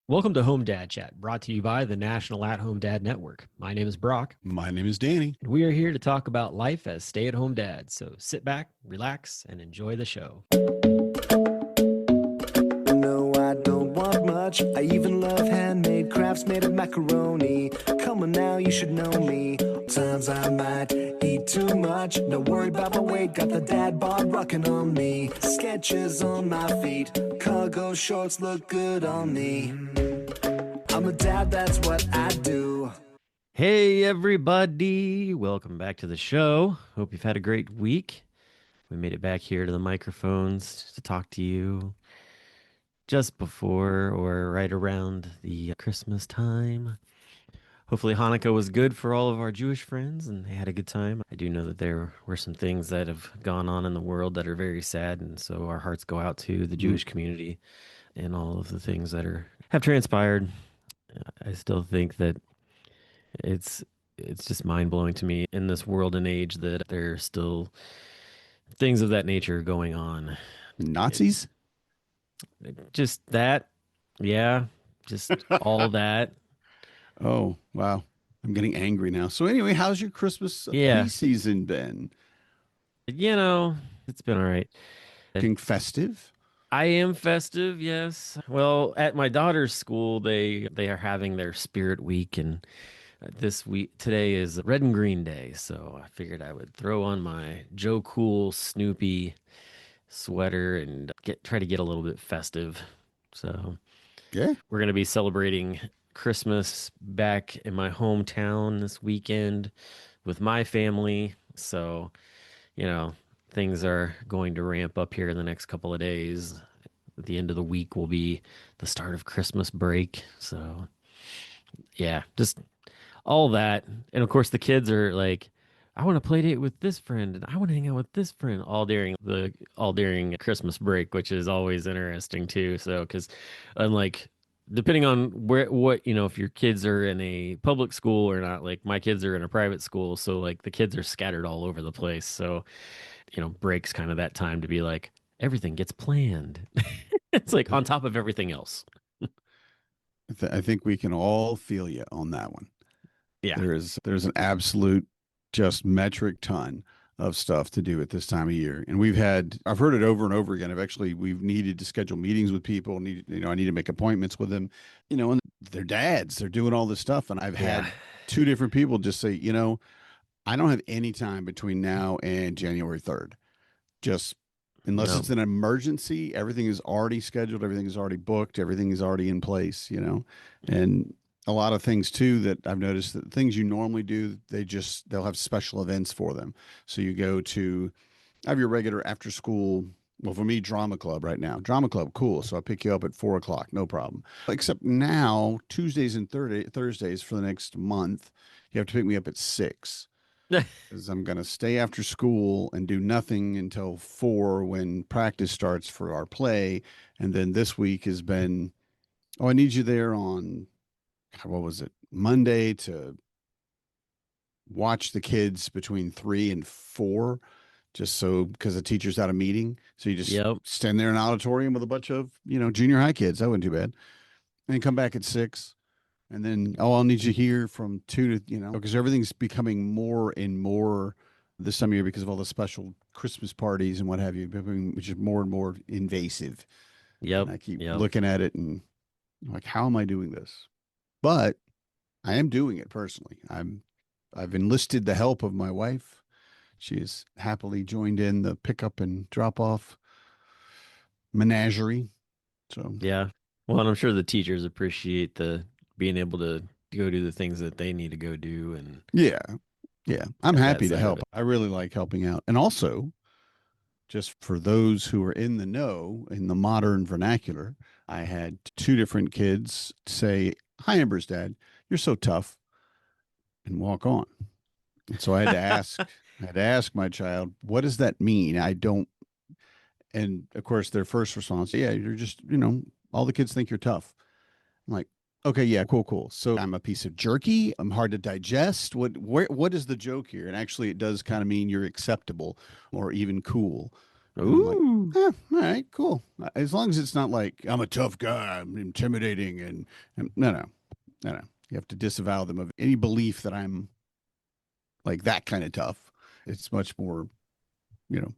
Welcome to Home Dad Chat, brought to you by the National At Home Dad Network. My name is Brock, My name is Danny. and we are here to talk about life as stay at home dads. So sit back, relax, and enjoy the show. No, I don't want much. I even love handmade crafts made of macaroni. Come on now, you should know me. Times I might eat too much. No worry about my weight, got the dad bod rocking on me. Sketches on my feet, cargo shorts look good on me. I'm a dad, that's what I do. Hey, everybody. Welcome back to the show. Hope you've had a great week. We made it back here to the microphones to talk to you just before or right around the Christmas time. Hopefully, Hanukkah was good for all of our Jewish friends and they had a good time. I do know that there were some things that have gone on in the world that are very sad, and so our hearts go out to the Jewish community and all of the things that have transpired. I still think that it's it's just mind blowing to me in this world and age that there are still things of that nature going on. Nazis? Just that, yeah, just all that. Oh, wow. I'm getting angry now. So anyway, how's your Christmas Yeah, preseason been? you know, it's been all right. Looking festive? I am festive, yes. Well, at my daughter's school, they are having their Spirit Week, and this week today is Red and Green Day, so I figured I would throw on my Joe Cool Snoopy sweater and try to get a little bit festive. So Yeah. we're gonna be celebrating Christmas back in my hometown this weekend with my family. So, you know, things are going to ramp up here in the next couple of days. At the end of the week will be the start of Christmas break. So, yeah, just all that. And of course, the kids are like, I want to play date with this friend and I want to hang out with this friend all during Christmas break, which is always interesting too. So, because unlike depending on if your kids are in a public school or not, like my kids are in a private school, so like the kids are scattered all over the place. So, breaks kind of that time to be like everything gets planned. It's like on top of everything else. I think we can all feel you on that one. Yeah. There's an absolute just metric ton of stuff to do at this time of year. And I've heard it over and over again. We've needed to schedule meetings with people, I need to make appointments with them, and they're dads, they're doing all this stuff. And I've Yeah. had two different people just say, I don't have any time between now and January 3rd. Just unless No. it's an emergency, everything is already scheduled, everything is already booked, everything is already in place. And a lot of things too that I've noticed that things you normally do, they'll have special events for them. So you go to have your regular after school. Well, for me, drama club right now. Drama club, cool. So I pick you up at 4 o'clock, no problem. Except now, Tuesdays and Thursdays for the next month, you have to pick me up at 6 because I'm going to stay after school and do nothing until 4 when practice starts for our play. And then this week has been, oh, I need you there on, what was it, Monday to watch the kids between 3 and 4, just so because the teacher's at a meeting. So you just Yep. stand there in an auditorium with a bunch of, junior high kids. That wasn't too bad. And then come back at 6. And then, oh, I'll need you here from 2 to, because everything's becoming more and more this time of year because of all the special Christmas parties and what have you, which is more and more invasive. Yep. And I keep Yep. looking at it and I'm like, how am I doing this? But I am doing it personally. I've enlisted the help of my wife. She has happily joined in the pickup and drop off menagerie. So Yeah. Well, and I'm sure the teachers appreciate the being able to go do the things that they need to go do and yeah, yeah, I'm at that happy to side of help. it. I really like helping out. And also, just for those who are in the know in the modern vernacular, I had two different kids say, "Hi, Amber's dad. You're so tough," and walk on. And so I had to ask my child, "What does that mean?" I don't. And of course, their first response, "Yeah, you're just, all the kids think you're tough." I'm like, "Okay, yeah, cool, cool. So I'm a piece of jerky. I'm hard to digest. What is the joke here?" And actually, it does kind of mean you're acceptable or even cool. And I'm like, Ooh. all right, cool. As long as it's not like I'm a tough guy, I'm intimidating, and no. You have to disavow them of any belief that I'm like that kind of tough. It's much more,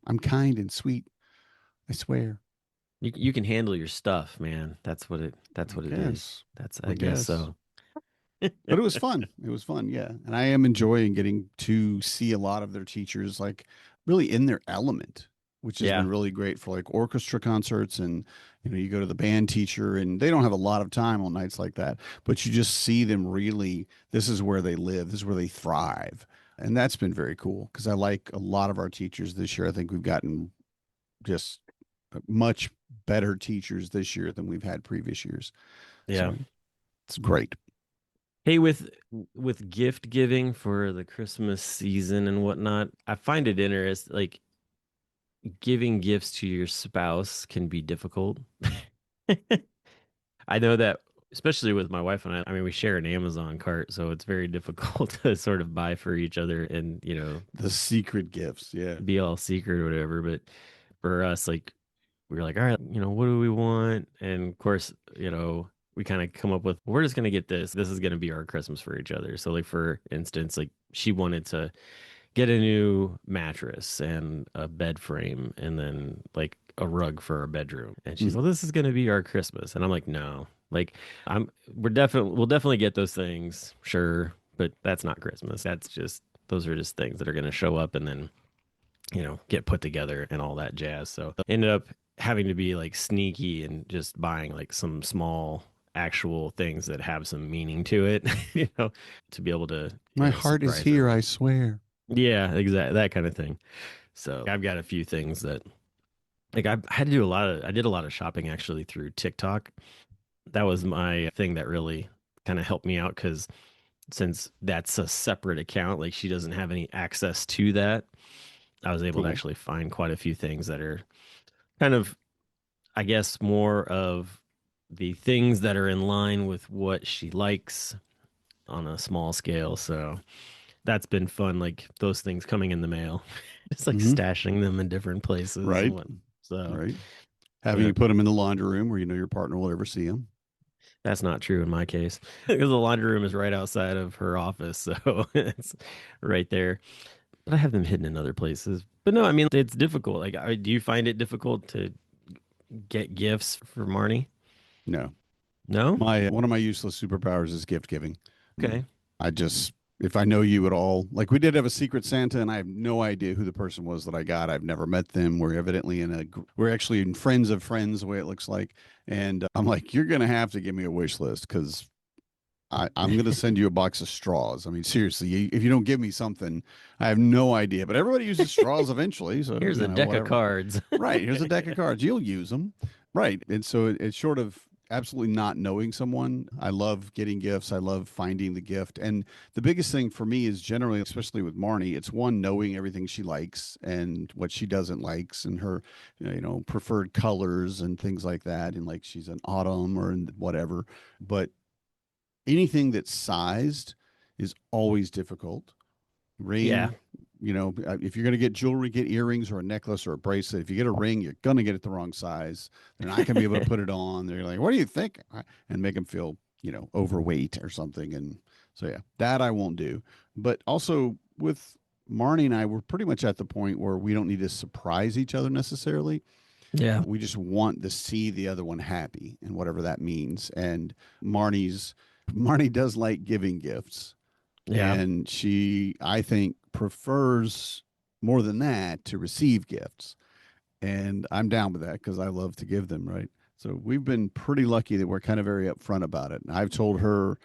I'm kind and sweet. I swear. You can handle your stuff, man. That's I what it is. guess. I I guess guess. so. But it was fun. It was fun, yeah. And I am enjoying getting to see a lot of their teachers like really in their element, which has been Yeah. really great for like orchestra concerts. And you go to the band teacher and they don't have a lot of time on nights like that, but you just see them really, this is where they live, this is where they thrive. And that's been very cool because I like a lot of our teachers this year. I think we've gotten just much better teachers this year than we've had previous years. Yeah. So it's great. Hey, with gift giving for the Christmas season and whatnot, I find it interesting. Like giving gifts to your spouse can be difficult. I know that, especially with my wife and I. I mean, we share an Amazon cart, so it's very difficult to sort of buy for each other and The secret gifts. Yeah. be all secret or whatever. But for us, like we were like, all right, what do we want? And of course, we kind of come up with, we're just gonna get this. This is gonna be our Christmas for each other. So like for instance, like she wanted to get a new mattress and a bed frame and then like a rug for our bedroom. And she's, Mm. well, this is gonna be our Christmas. And I'm like, no. Like we'll definitely get those things, sure, but that's not Christmas. That's just those are just things that are gonna show up and then get put together and all that jazz. So ended up having to be like sneaky and just buying like some small actual things that have some meaning to it, to be able to My heart is surprise here, her. I swear. Yeah, exactly, that kind of thing. So I've got a few things that like I did a lot of shopping actually through TikTok. That was my thing that really kind of helped me out because since that's a separate account, like she doesn't have any access to that. I was able to Cool. actually find quite a few things that are kind of, I guess, more of the things that are in line with what she likes on a small scale. So that's been fun, like those things coming in the mail, just like Hmm. stashing them in different places and Right. what. So, Right. Having but you put them in the laundry room where your partner will ever see them. that's not true in my case because the laundry room is right outside of her office. So it's right there. But I have them hidden in other places. But no, I mean, it's difficult. Like, do you find it difficult to get gifts for Marnie? No. No? My one of my useless superpowers is gift giving. Okay. I just if I know you at all, like we did have a secret Santa, and I have no idea who the person was that I got. I've never met them. We're evidently we're actually in friends of friends, the way it looks like. And I'm like, you're gonna have to give me a wish list because I'm going to send you a box of straws. I mean, seriously, if you don't give me something, I have no idea. But everybody uses straws eventually. So, Here's a deck of whatever. cards. Right. Here's a deck of cards. You'll use them. Right. And so it's short of absolutely not knowing someone. I love getting gifts. I love finding the gift. And the biggest thing for me is generally, especially with Marnie, it's one, knowing everything she likes and what she doesn't likes and her, preferred colors and things like that. And like she's an autumn or whatever. But anything that's sized is always difficult. Yeah. Ring, if you're going to get jewelry, get earrings or a necklace or a bracelet. If you get a ring, you're going to get it the wrong size. They're not going to be able to put it on. They're like, what do you think? And make them feel, overweight or something. And so, yeah, that I won't do. But also with Marnie and I, we're pretty much at the point where we don't need to surprise each other necessarily. Yeah. We just want to see the other one happy and whatever that means. And Marnie does like giving gifts. Yeah. And she, I think, prefers more than that to receive gifts. And I'm down with that because I love to give them, right? So we've been pretty lucky that we're kind of very upfront about it. And I've told her,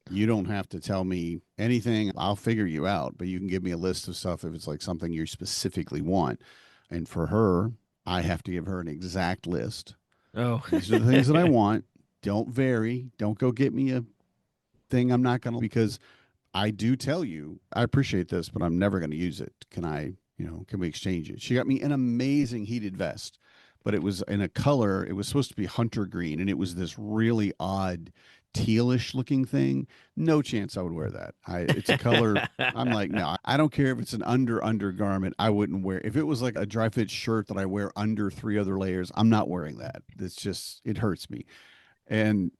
you don't have to tell me anything. I'll figure you out, but you can give me a list of stuff if it's like something you specifically want. And for her, I have to give her an exact list. Oh. These are the things that I want. Don't vary. Don't go get me a thing I'm not going to, because I do tell you, I appreciate this, but I'm never going to use it. Can we exchange it? She got me an amazing heated vest, but it was in a color, it was supposed to be hunter green, and it was this really odd tealish looking thing, no chance I would wear that. It's a color. I'm like, no, I don't care if it's an undergarment. I wouldn't wear. If it was like a dry fit shirt that I wear under three other layers, I'm not wearing that. It's just, it hurts me. And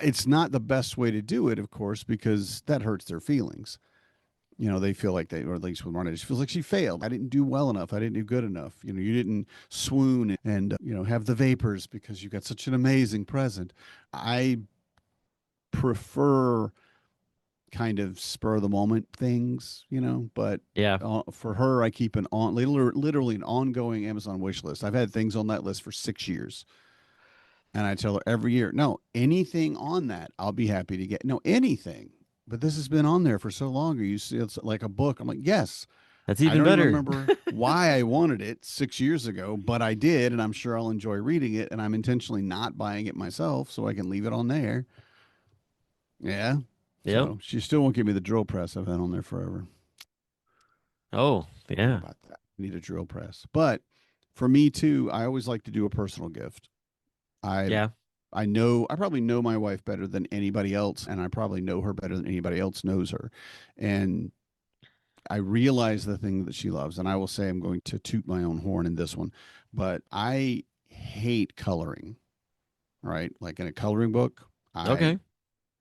it's not the best way to do it, of course, because that hurts their feelings. They feel like or at least with Marna, she feels like she failed. I didn't do well enough. I didn't do good enough. You didn't swoon and, have the vapors because you got such an amazing present. I prefer kind of spur of the moment things, but Yeah. for her, I keep literally an ongoing Amazon wish list. I've had things on that list for 6 years. And I tell her every year, no, anything on that, I'll be happy to get. No, anything. But this has been on there for so long. Or you see, it's like a book. I'm like, yes. That's I even don't better. remember why I wanted it 6 years ago, but I did, and I'm sure I'll enjoy reading it. And I'm intentionally not buying it myself, so I can leave it on there. Yeah. Yep. So she still won't give me the drill press I've had on there forever. Oh, yeah. About that. I need a drill press. But for me too, I always like to do a personal gift. Yeah. I probably know my wife better than anybody else, and I probably know her better than anybody else knows her. And I realize the thing that she loves, and I will say I'm going to toot my own horn in this one, but I hate coloring, right? Like in a coloring book. Okay.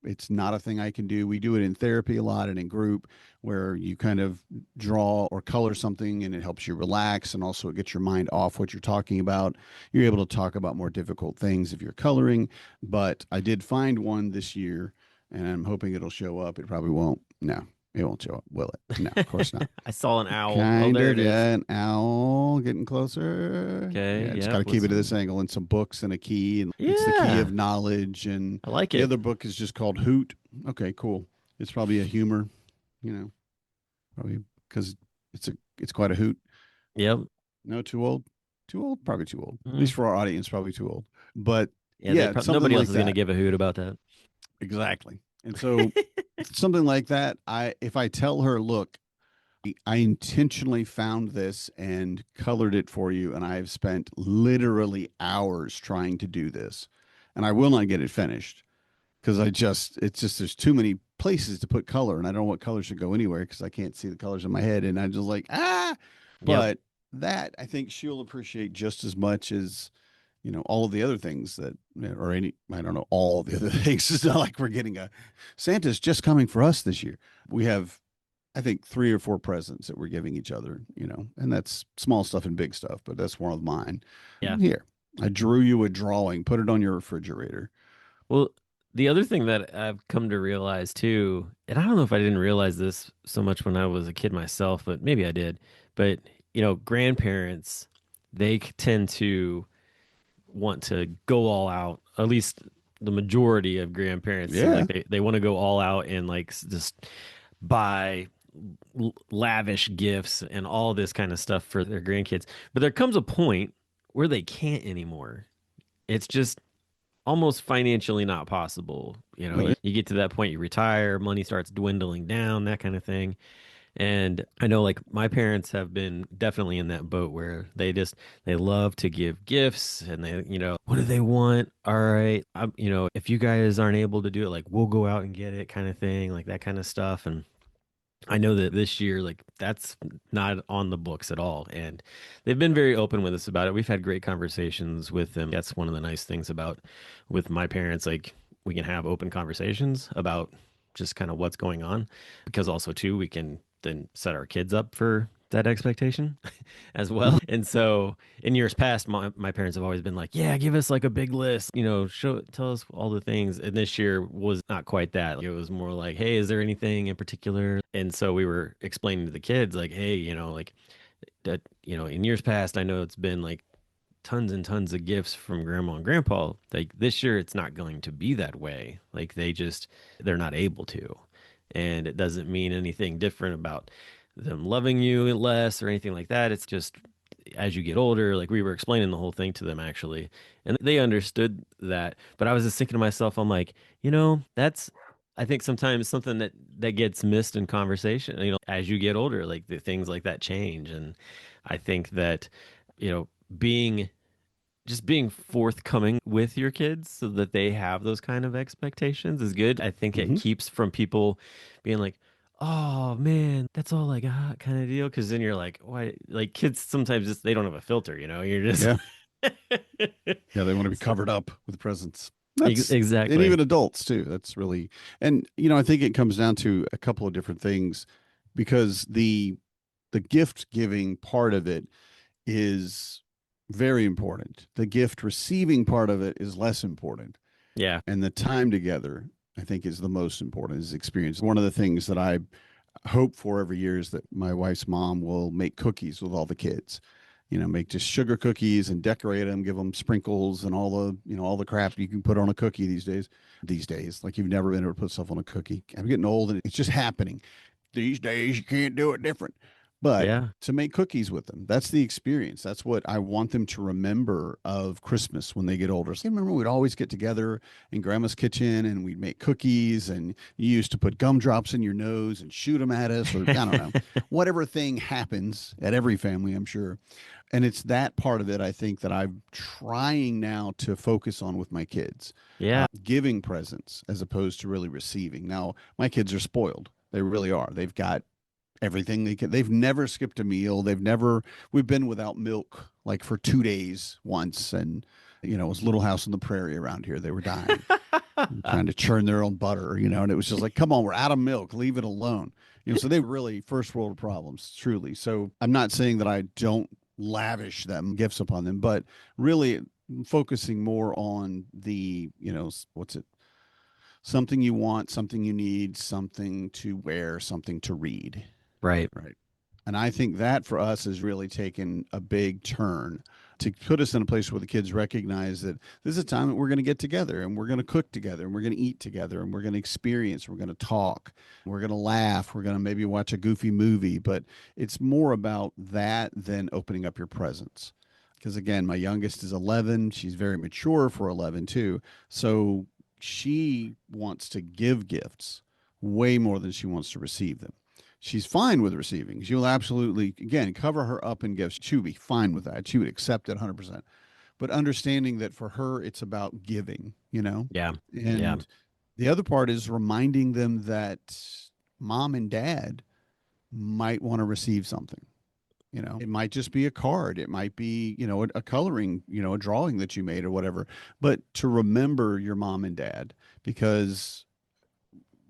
It's not a thing I can do. We do it in therapy a lot and in group where you kind of draw or color something and it helps you relax. And also it gets your mind off what you're talking about. You're able to talk about more difficult things if you're coloring. But I did find one this year and I'm hoping it'll show up. It probably won't. No, it won't show up, will it? No, of course not. I saw an owl. Kind there of, it is. yeah, an owl getting closer. Okay, Yeah, just yeah, got to keep with it at this angle and some books and a key. And it's the key Yeah. of knowledge. And I like the it. other book is just called Hoot. Okay, cool. It's probably a humor, probably because it's quite a hoot. Yep. No, too old. Too old? Probably too old. At Mhm. least for our audience, probably too old. But Yeah. yeah, something Nobody else like is going to that. give a hoot about that. Exactly. And so something like that, if I tell her, look, I intentionally found this and colored it for you, and I've spent literally hours trying to do this, and I will not get it finished because there's too many places to put color, and I don't know what color should go anywhere because I can't see the colors in my head, and I'm just like Yep. But that I think she'll appreciate just as much as all of the other things or I don't know, all the other things. It's not like we're getting Santa's just coming for us this year. We have, I think, 3 or 4 presents that we're giving each other, and that's small stuff and big stuff, but that's one of mine. Yeah. Here, I drew you a drawing, put it on your refrigerator. Well, the other thing that I've come to realize too, and I don't know if I didn't realize this so much when I was a kid myself, but maybe I did. But, grandparents, they tend to want to go all out, at least the majority of grandparents. Yeah. Like they want to go all out and like just buy lavish gifts and all this kind of stuff for their grandkids. But there comes a point where they can't anymore. It's just almost financially not possible. Right. You get to that point, you retire, money starts dwindling down, that kind of thing. And I know like my parents have been definitely in that boat where they love to give gifts and what do they want? All right. If you guys aren't able to do it, like we'll go out and get it kind of thing, like that kind of stuff. And I know that this year, like that's not on the books at all. And they've been very open with us about it. We've had great conversations with them. That's one of the nice things about with my parents. Like we can have open conversations about just kind of what's going on because also too, we can then set our kids up for that expectation as well. And so in years past, my parents have always been like, yeah, give us like a big list, tell us all the things. And this year was not quite that. It was more like, hey, is there anything in particular? And so we were explaining to the kids like, hey, like that, in years past, I know it's been like tons and tons of gifts from grandma and grandpa. Like this year, it's not going to be that way. Like they're not able to. And it doesn't mean anything different about them loving you less or anything like that. It's just as you get older, like we were explaining the whole thing to them actually, and they understood that. But I was just thinking to myself, I'm like, that's I think sometimes something that gets missed in conversation. As you get older, like the things like that change, and I think that being just being forthcoming with your kids so that they have those kind of expectations is good. I think it Hmm. keeps from people being like, oh man, that's all I got kind of deal. Cause then you're like, why? Like kids sometimes just, they don't have a filter, you're just, Yeah. Yeah, they want to be So- covered up with presents. That's and exactly. even adults too. That's really and I think it comes down to a couple of different things because the gift giving part of it is very important. The gift receiving part of it is less important. Yeah. And the time together, I think, is the most important is experience. One of the things that I hope for every year is that my wife's mom will make cookies with all the kids. Make just sugar cookies and decorate them, give them sprinkles and all the, all the crap you can put on a cookie these days. These days, like you've never been able to put stuff on a cookie. I'm getting old and it's just happening. These days, you can't do it different. But Yeah. to make cookies with them, that's the experience. That's what I want them to remember of Christmas when they get older. So I remember we'd always get together in grandma's kitchen and we'd make cookies and you used to put gumdrops in your nose and shoot them at us or I don't know, whatever thing happens at every family, I'm sure. And it's that part of it, I think, that I'm trying now to focus on with my kids, Yeah. giving presents as opposed to really receiving. Now, my kids are spoiled. They really are. They've got everything they can. They've never skipped a meal. We've been without milk like for 2 days once. And, it was Little House on the Prairie around here. They were dying, trying to churn their own butter, and it was just like, come on, we're out of milk. Leave it alone. So they really first world problems, truly. So I'm not saying that I don't lavish them gifts upon them, but really focusing more on the, what's it? Something you want, something you need, something to wear, something to read. Right. Right. And I think that for us has really taken a big turn to put us in a place where the kids recognize that this is a time that we're going to get together and we're going to cook together and we're going to eat together and we're going to experience, we're going to talk, we're going to laugh, we're going to maybe watch a goofy movie. But it's more about that than opening up your presents. Because again, my youngest is 11. She's very mature for 11 too. So she wants to give gifts way more than she wants to receive them. She's fine with receiving. She will absolutely, again, cover her up in gifts. She would be fine with that. She would accept it 100%. But understanding that for her, it's about giving. Yeah. Yeah. And the other part is reminding them that mom and dad might want to receive something. It might just be a card. It might be, a coloring, a drawing that you made or whatever. But to remember your mom and dad, because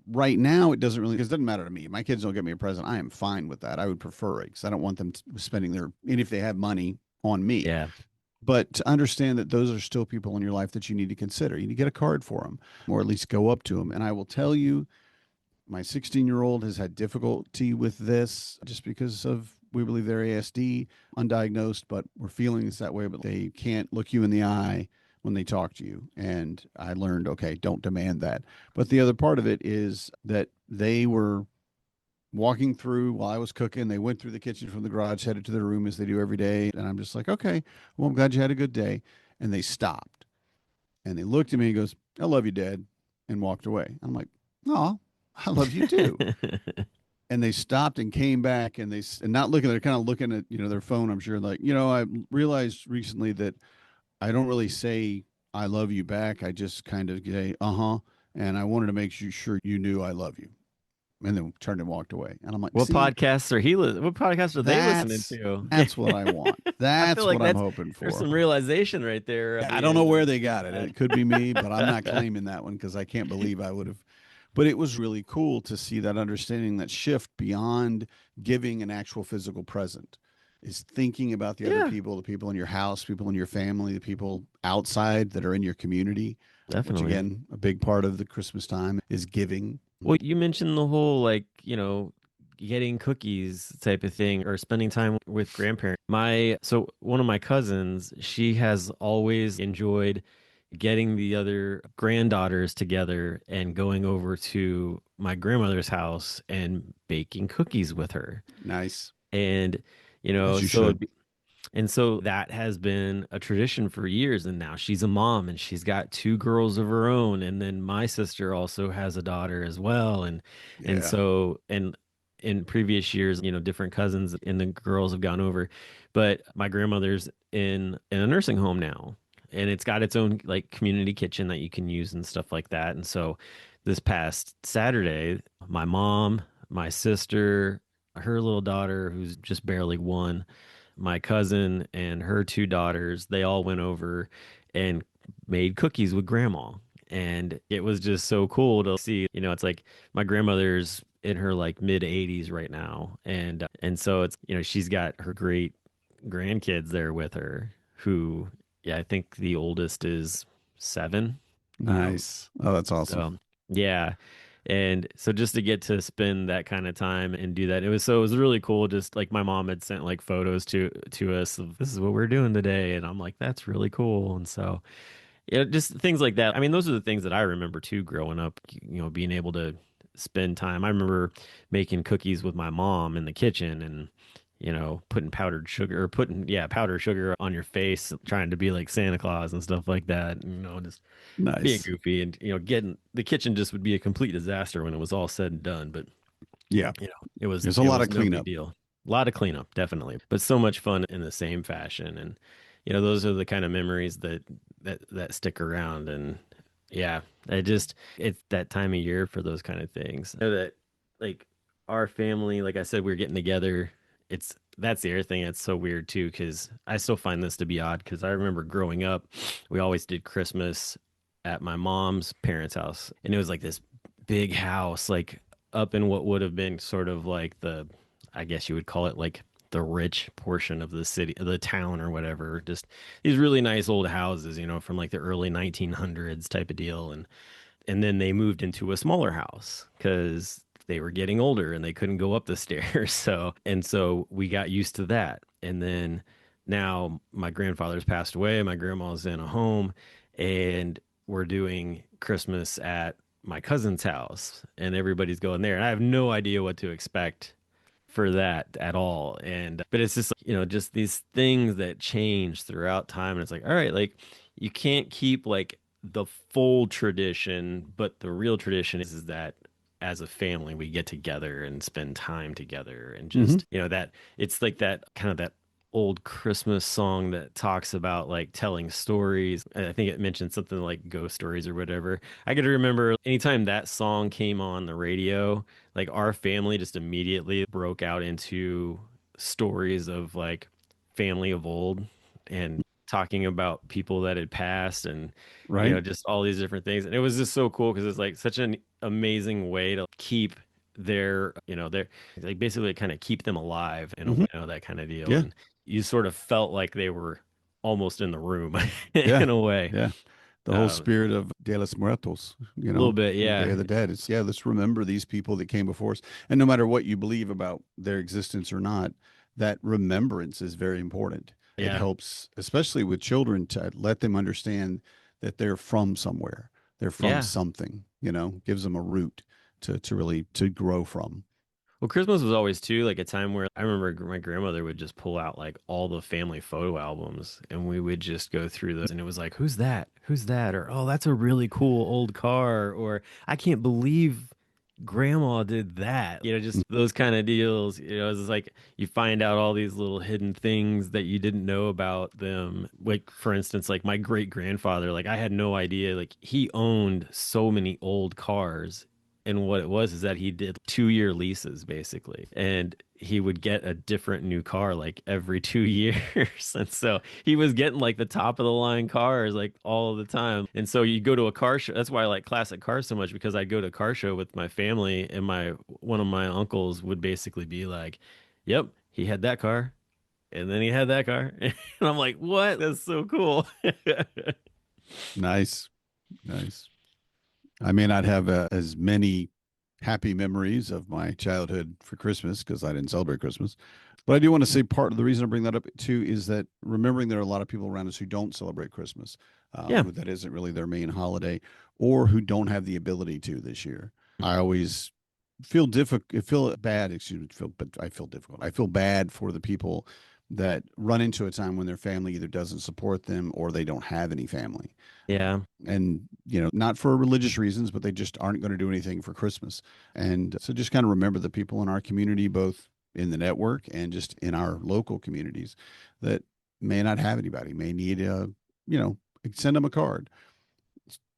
right now it doesn't really, because it doesn't matter to me. My kids don't get me a present. I am fine with that. I would prefer it because I don't want them spending and if they have money on me. Yeah. But to understand that those are still people in your life that you need to consider. You need to get a card for them or at least go up to them. And I will tell you, my 16-year-old has had difficulty with this just because of, we believe they're ASD, undiagnosed, but we're feeling it's that way, but they can't look you in the eye when they talk to you. And I learned, okay, don't demand that. But the other part of it is that they were walking through while I was cooking. They went through the kitchen from the garage, headed to their room as they do every day. And I'm just like, okay, well, I'm glad you had a good day. And they stopped and they looked at me and goes, I love you, Dad, and walked away. I'm like, oh, I love you too. And they stopped and came back and and not looking, they're kind of looking at, their phone. I'm sure like, I realized recently that I don't really say I love you back. I just kind of say, uh-huh. And I wanted to make sure you knew I love you. And then turned and walked away. And I'm like, What podcasts what podcasts are they listening that's to? that's what I want. That's like what I'm hoping for. There's some realization right there. I don't know where they got it. It could be me, but I'm not claiming that one because I can't believe I would have. But it was really cool to see that understanding, that shift beyond giving an actual physical present is thinking about the other people, the people in your house, people in your family, the people outside that are in your community. Definitely. Which again, a big part of the Christmas time is giving. Well, you mentioned the whole getting cookies type of thing or spending time with grandparents. So one of my cousins, she has always enjoyed getting the other granddaughters together and going over to my grandmother's house and baking cookies with her. Nice. And As you should. and so that has been a tradition for years. And now she's a mom and she's got two girls of her own. And then my sister also has a daughter as well. And so in previous years, different cousins and the girls have gone over. But my grandmother's in a nursing home now. and it's got its own like community kitchen that you can use and stuff like that. And so this past Saturday, my mom, my sister, her little daughter, who's just barely one, my cousin, and her two daughters, they all went over and made cookies with grandma. And it was just so cool to see, it's like my grandmother's in her like mid 80s right now. And so it's, she's got her great grandkids there with her who, yeah, I think the oldest is 7. Nice. Oh, that's awesome. So, yeah. And so just to get to spend that kind of time and do that, it was really cool. Just like my mom had sent like photos to us of this is what we're doing today. And I'm like, that's really cool. And so, yeah, just things like that. I mean, those are the things that I remember too growing up, being able to spend time. I remember making cookies with my mom in the kitchen and, putting powdered sugar on your face, trying to be like Santa Claus and stuff like that. Just being Nice. goofy and, getting the kitchen just would be a complete disaster when it was all said and done. But, Yeah. it There's a lot was of no big cleanup. deal. A lot of cleanup, definitely, but so much fun in the same fashion. And, those are the kind of memories that stick around. And yeah, it's that time of year for those kind of things. I know that like our family, like I said, we're getting together. That's the other thing that's so weird too, because I still find this to be odd because I remember growing up, we always did Christmas at my mom's parents' house, and it was like this big house, like up in what would have been sort of like I guess you would call it like the rich portion of the city, the town or whatever. Just these really nice old houses, from like the early 1900s type of deal, and then they moved into a smaller house because they were getting older and they couldn't go up the stairs. So we got used to that. And then now my grandfather's passed away, my grandma's in a home, and we're doing Christmas at my cousin's house, and everybody's going there. And I have no idea what to expect for that at all. But it's just, just these things that change throughout time. And it's like, all right, like you can't keep like the full tradition, but the real tradition is that as a family we get together and spend time together and Hmm. just that it's like that kind of that old Christmas song that talks about like telling stories. I think it mentioned something like ghost stories or whatever. I could remember anytime that song came on the radio, like our family just immediately broke out into stories of like family of old and talking about people that had passed and Right. just all these different things. And it was just so cool because it's like such an amazing way to keep their like basically kind of keep them alive in a Hmm. way, that kind of deal. Yeah. And you sort of felt like they were almost in the room Yeah. in a way. Yeah. The whole A spirit of De los Muertos, little bit, Day yeah. of the Dead. It's, yeah, let's remember these people that came before us. And no matter what you believe about their existence or not, that remembrance is very important. It Yeah. helps, especially with children, to let them understand that they're from somewhere. They're from Yeah. something, gives them a root to really to grow from. Well, Christmas was always too like a time where I remember my grandmother would just pull out like all the family photo albums and we would just go through those and it was like, who's that? Who's that? Or, oh, that's a really cool old car. Or I can't believe grandma did that. Just those kind of deals. It's like you find out all these little hidden things that you didn't know about them. Like, for instance, like my great grandfather, like I had no idea, like he owned so many old cars. And what it was is that he did 2-year leases basically. And he would get a different new car like every 2 years. And so he was getting like the top of the line cars like all of the time. And so you go to a car show. That's why I like classic cars so much because I go to a car show with my family and one of my uncles would basically be like, "Yep, he had that car." And then he had that car. And I'm like, "What? That's so cool." Nice. Nice. I may not have as many happy memories of my childhood for Christmas because I didn't celebrate Christmas. But I do want to say part of the reason I bring that up too is that remembering there are a lot of people around us who don't celebrate Christmas, Yeah. who that isn't really their main holiday, or who don't have the ability to this year. I always feel bad, excuse me, but I feel difficult. I feel bad for the people that run into a time when their family either doesn't support them or they don't have any family, Yeah. and not for religious reasons, but they just aren't going to do anything for Christmas. And so just kind of remember the people in our community, both in the network and just in our local communities, that may not have anybody, may need send them a card,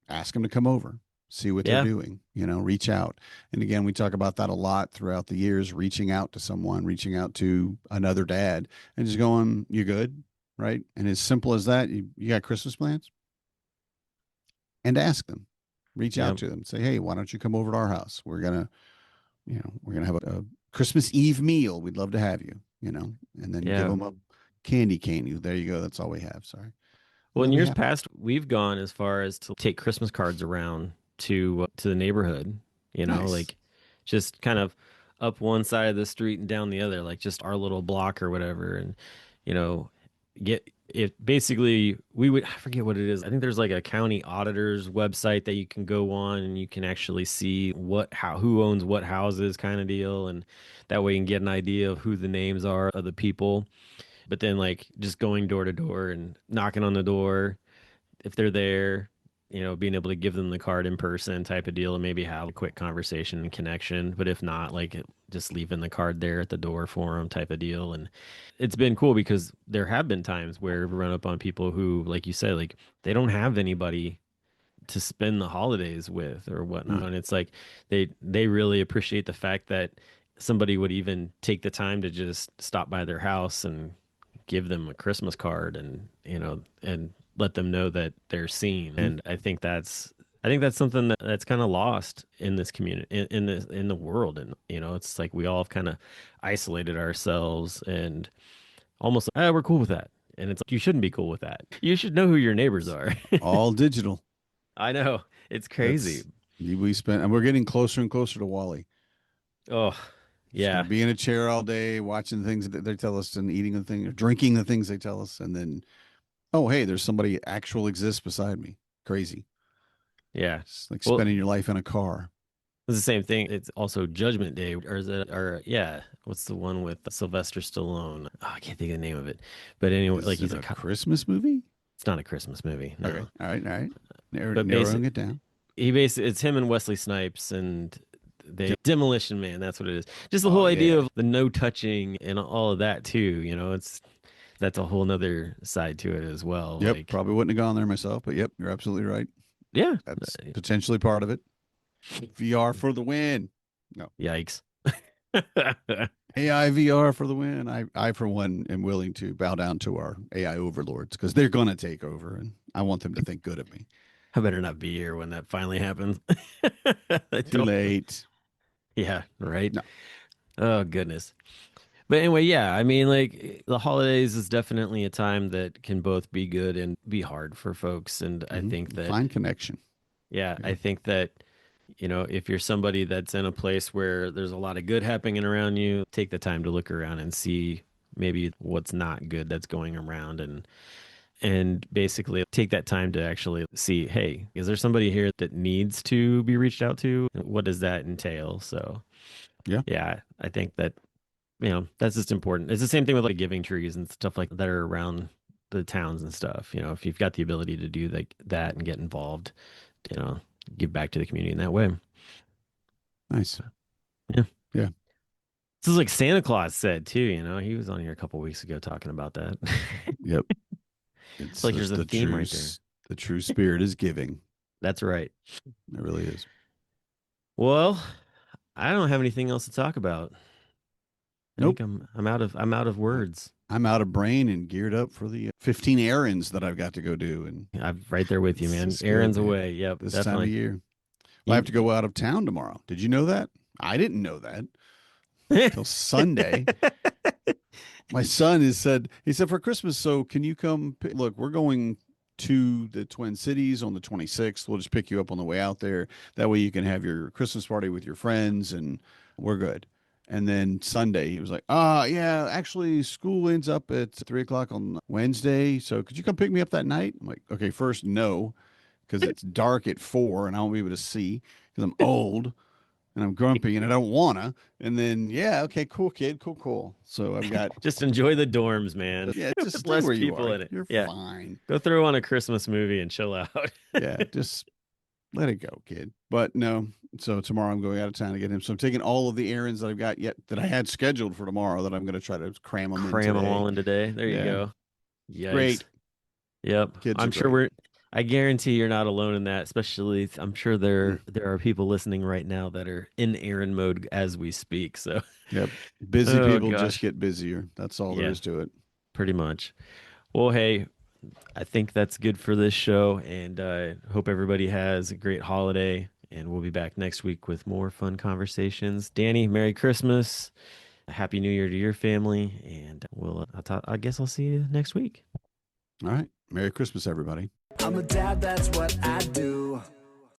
ask them to come over, see what Yeah. they're doing, reach out. And again, we talk about that a lot throughout the years, reaching out to someone, reaching out to another dad and just going, you good? Right. And as simple as that, you got Christmas plans? And ask them, reach out Yep. to them, say, hey, why don't you come over to our house? We're going to have a Christmas Eve meal. We'd love to have you, and then give Yeah. them a candy cane. There you go. That's all we have. Sorry. Well, in we years have- past, we've gone as far as to take Christmas cards around to the neighborhood, Nice. like just kind of up one side of the street and down the other, like just our little block or whatever. And, get it basically, I forget what it is. I think there's like a county auditor's website that you can go on and you can actually see who owns what houses kind of deal. And that way you can get an idea of who the names are of the people. But then like just going door to door and knocking on the door if they're there, being able to give them the card in person type of deal and maybe have a quick conversation and connection. But if not, like just leaving the card there at the door for them type of deal. And it's been cool because there have been times where we run up on people who, like you said, like they don't have anybody to spend the holidays with or whatnot. And it's like they really appreciate the fact that somebody would even take the time to just stop by their house and give them a Christmas card and and let them know that they're seen. And I think that's something that's kind of lost in this community in the world. And it's like we all have kind of isolated ourselves and almost we're cool with that. And it's like you shouldn't be cool with that. You should know who your neighbors are. all digital. I know. It's crazy. And we're getting closer and closer to Wally. Oh, yeah. Be in a chair all day, watching things that they tell us and eating the thing, or drinking the things they tell us. And then, oh, hey, there's somebody actual exists beside me. Crazy. Yeah. It's like spending your life in a car. It's the same thing. It's also Judgment Day, yeah. What's the one with Sylvester Stallone? Oh, I can't think of the name of it. But anyway, like he's a Christmas movie. It's not a Christmas movie. No. Okay. All right. Narrowing it down. It's him and Wesley Snipes and Demolition Man. That's what it is. Just the whole idea of the no touching and all of that too. That's a whole nother side to it as well. Yep. Like, Probably wouldn't have gone there myself, but yep, you're absolutely right. yeah. That's potentially part of it. VR for the win. No. Yikes. AI VR for the win. I for one am willing to bow down to our AI overlords because they're gonna take over, and I want them to think good of me. I better not be here when that finally happens. Too late. Yeah, right. No. Oh goodness. But anyway, yeah, I mean, like the holidays is definitely a time that can both be good and be hard for folks. And I think that find connection. Yeah, I think that if you're somebody that's in a place where there's a lot of good happening around you, take the time to look around and see maybe what's not good that's going around and basically take that time to actually see, hey, is there somebody here that needs to be reached out to? What does that entail? So yeah, I think that that's just important. It's the same thing with like giving trees and stuff like that are around the towns and stuff. If you've got the ability to do that and get involved, give back to the community in that way. Nice. Yeah. Yeah. This is like Santa Claus said too, he was on here a couple weeks ago talking about that. Yep. It's like there's a theme right there. The true spirit is giving. That's right. It really is. Well, I don't have anything else to talk about. I Nope. think I'm out of words. I'm out of brain and geared up for the 15 errands that I've got to go do. And I'm right there with you, man. This is good, Errands man. away. Yep. this definitely. time of year, I have to go out of town tomorrow. Did you know that? I didn't know that until Sunday. My son he said for Christmas, so can you come? Look, we're going to the Twin Cities on the 26th. We'll just pick you up on the way out there. That way you can have your Christmas party with your friends and we're good. And then Sunday, he was like, yeah, actually school ends up at 3:00 on Wednesday. So could you come pick me up that night? I'm like, okay, first, no, because it's dark at 4 and I won't be able to see because I'm old and I'm grumpy and I don't wanna. And then, yeah, okay, cool, kid, cool. So I've got Just enjoy the dorms, man. yeah, just stay less where you people are. in it. You're Yeah. fine. Go throw on a Christmas movie and chill out. Yeah, just let it go, kid. But no, so tomorrow I'm going out of town to get him. So I'm taking all of the errands that I've got that I had scheduled for tomorrow that I'm going to try to cram them Cram them all in today. There you Yeah. go. Yikes. Great. Yep. Kids are I'm sure great. I guarantee you're not alone in that. Especially, I'm sure there are people listening right now that are in errand mode as we speak. So, Yep. Busy oh people just gosh, get busier. That's all there yeah, is to it. pretty much. Well, hey, I think that's good for this show, and hope everybody has a great holiday. And we'll be back next week with more fun conversations. Danny, Merry Christmas, a Happy New Year to your family, and I guess I'll see you next week. All right. Merry Christmas, everybody. I'm a dad, that's what I do.